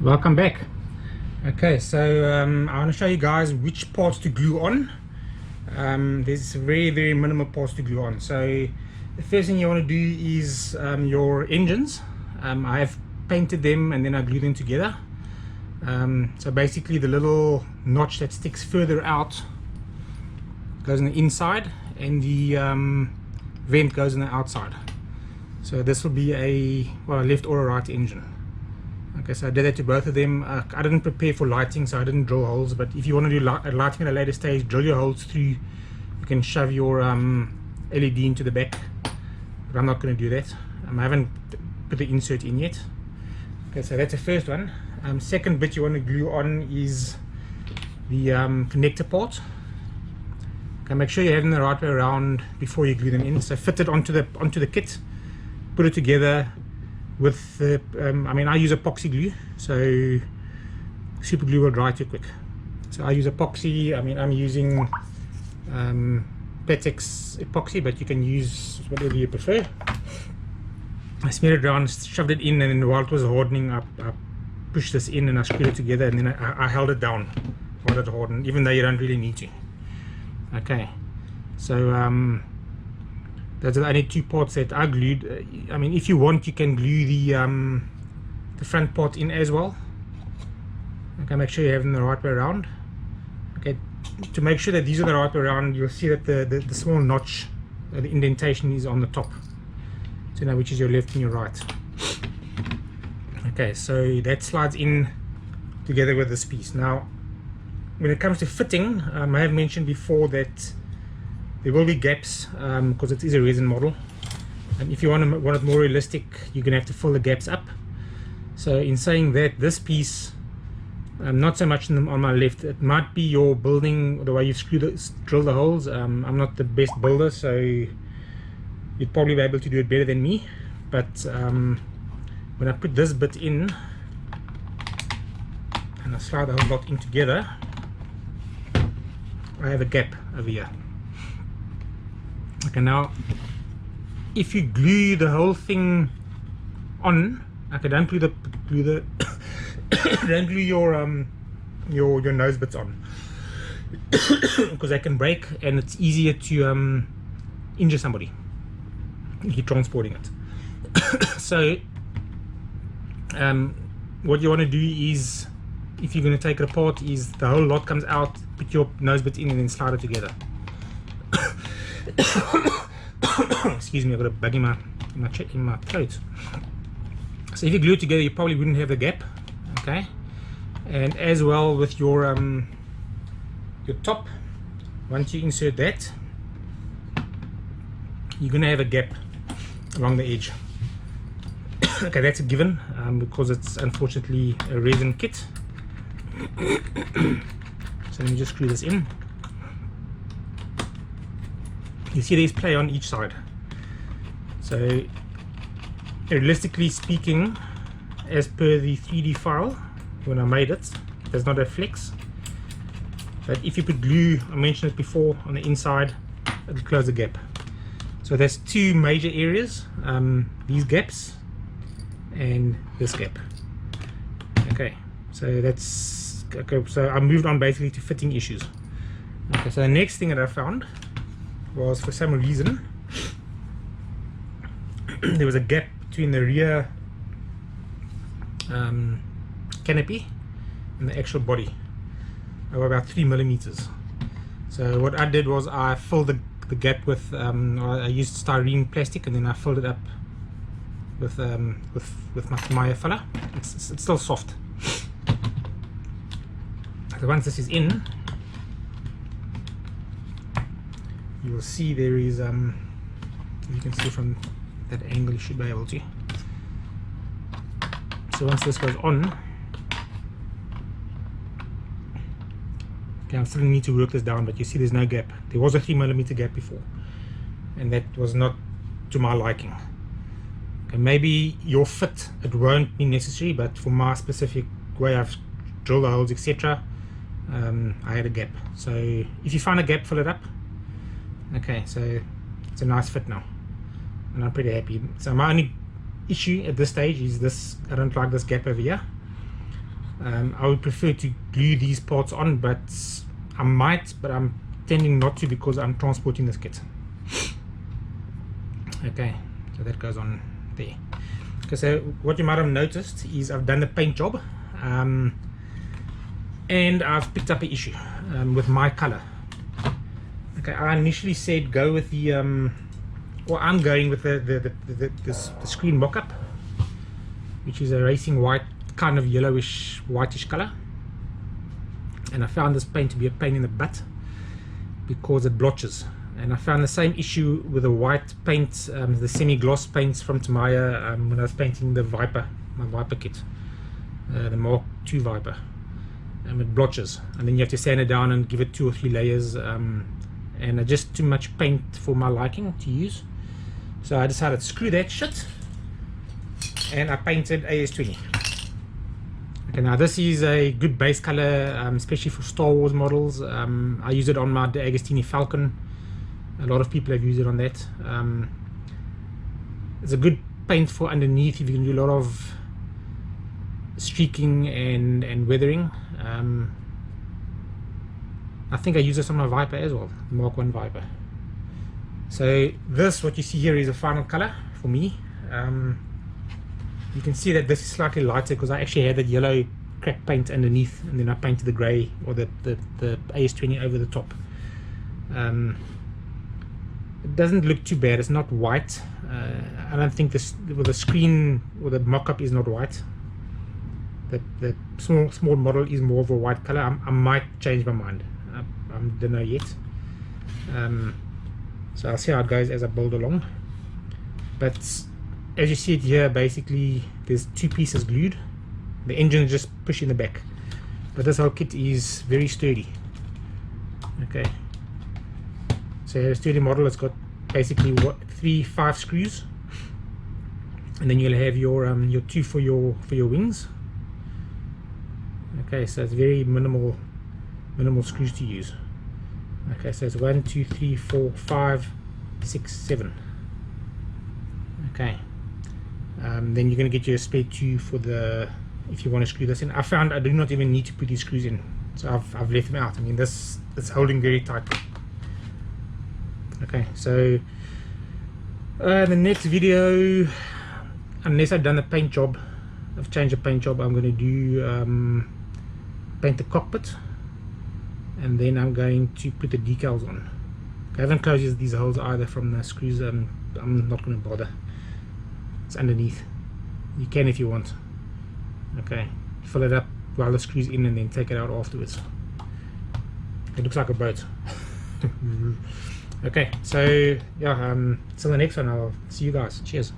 Welcome back. Okay, so I want to show you guys which parts to glue on. There's very minimal parts to glue on. So the first thing you want to do is your engines. I have painted them and then I glue them together. So basically the little notch that sticks further out goes on the inside and the vent goes on the outside. So this will be a left or a right engine. Okay, so I did that to both of them. I didn't prepare for lighting, so I didn't drill holes, but if you want to do lighting at a later stage, drill your holes through. You can shove your LED into the back, but I'm not going to do that. I haven't put the insert in yet. Okay, so that's the first one. Second bit you want to glue on is the connector part. Okay, make sure you have them the right way around before you glue them in. So fit it onto the kit, put it together with the, I use epoxy glue, so super glue will dry too quick. So I use epoxy. I'm using Patex epoxy, but you can use whatever you prefer. I smeared it around, shoved it in, and then while it was hardening, I pushed this in and I screwed it together, and then I held it down while it hardened, even though you don't really need to. Okay, so those are the only two parts that I glued. If you want, you can glue the front part in as well. Okay, make sure you have them the right way around. Okay, to make sure that these are the right way around, you'll see that the small notch, the indentation is on the top. So now which is your left and your right. Okay, so that slides in together with this piece. Now, when it comes to fitting, I have mentioned before that there will be gaps because it is a resin model, and if you want it more realistic, you're gonna have to fill the gaps up. So in saying that, this piece, not so much on my left, it might be your building, the way you drill the holes. I'm not the best builder, so you'd probably be able to do it better than me, but when I put this bit in and I slide the whole lot in together, I have a gap over here. Okay, now if you glue the whole thing on, okay, don't glue the don't glue your nose bits on because they can break and it's easier to injure somebody if you're transporting it. So what you want to do is, if you're going to take it apart, is the whole lot comes out, put your nose bits in and then slide it together. Excuse me, I've got a bug in my throat. So if you glue it together, you probably wouldn't have the gap. Okay, and as well with your top, once you insert that, you're gonna have a gap along the edge. Okay, that's a given because it's unfortunately a resin kit. So let me just screw this in. You see there's play on each side. So realistically speaking, as per the 3D file when I made it, it does not have flex, but if you put glue, I mentioned it before, on the inside, it'll close the gap. So there's two major areas, these gaps and this gap. Okay, so that's okay. So I moved on basically to fitting issues. Okay, so the next thing that I found was, for some reason, there was a gap between the rear canopy and the actual body of about 3 millimeters. So what I did was I filled the gap with I used styrene plastic, and then I filled it up with my Maya filler. It's still soft. So once this is in, you will see there is you can see from that angle, you should be able to. So once this goes on, okay, I still need to work this down, but you see there's no gap. There was a 3 millimeter gap before, and that was not to my liking. Okay, maybe your fit, it won't be necessary, but for my specific way I've drilled the holes, etc., I had a gap. So if you find a gap, fill it up. Okay, so it's a nice fit now, and I'm pretty happy. So my only issue at this stage is this: I don't like this gap over here. I would prefer to glue these parts on, but I might, but I'm tending not to because I'm transporting this kit. Okay, so that goes on there. Okay, so what you might have noticed is I've done the paint job, and I've picked up an issue with my color. Okay, I initially said go with the well, I'm going with the screen mock-up, which is a racing white, kind of yellowish whitish color, and I found this paint to be a pain in the butt because it blotches. And I found the same issue with the white paint, the semi-gloss paints from Tamaya when I was painting the Viper, my Viper kit, the Mark II Viper. It blotches, and then you have to sand it down and give it 2 or 3 layers, and just too much paint for my liking to use. So I decided screw that shit, and I painted AS20. Okay, now this is a good base color, especially for Star Wars models. I use it on my De Agostini Falcon. A lot of people have used it on that. It's a good paint for underneath if you can do a lot of streaking and weathering. I think I use this on my Viper as well, Mark I Viper. So this, what you see here, is a final color for me. You can see that this is slightly lighter because I actually had that yellow crack paint underneath, and then I painted the grey or the AS20 over the top. It doesn't look too bad. It's not white. I don't think this, with the screen or the mock-up, is not white. The small model is more of a white color. I might change my mind. I don't know yet. So I'll see how it goes as I build along. But as you see it here, basically there's 2 pieces glued. The engine is just pushed in the back, but this whole kit is very sturdy. Okay, so a sturdy model. It's got basically 5 screws, and then you'll have your 2 for your wings. Okay, so it's very minimal screws to use. Okay, so it's 1, 2, 3, 4, 5, 6, 7. Okay, then you're going to get your spare 2 for the, if you want to screw this in. I found I do not even need to put these screws in, so I've left them out. I mean, this is holding very tight. Okay, so the next video, unless I've done the paint job, I've changed the paint job, I'm going to do paint the cockpit, and then I'm going to put the decals on. I haven't closed these holes either from the screws. I'm not going to bother. It's underneath. You can if you want. Okay, fill it up while the screw's in and then take it out afterwards. It looks like a boat. Okay, so yeah, till the next one. I'll see you guys. Cheers.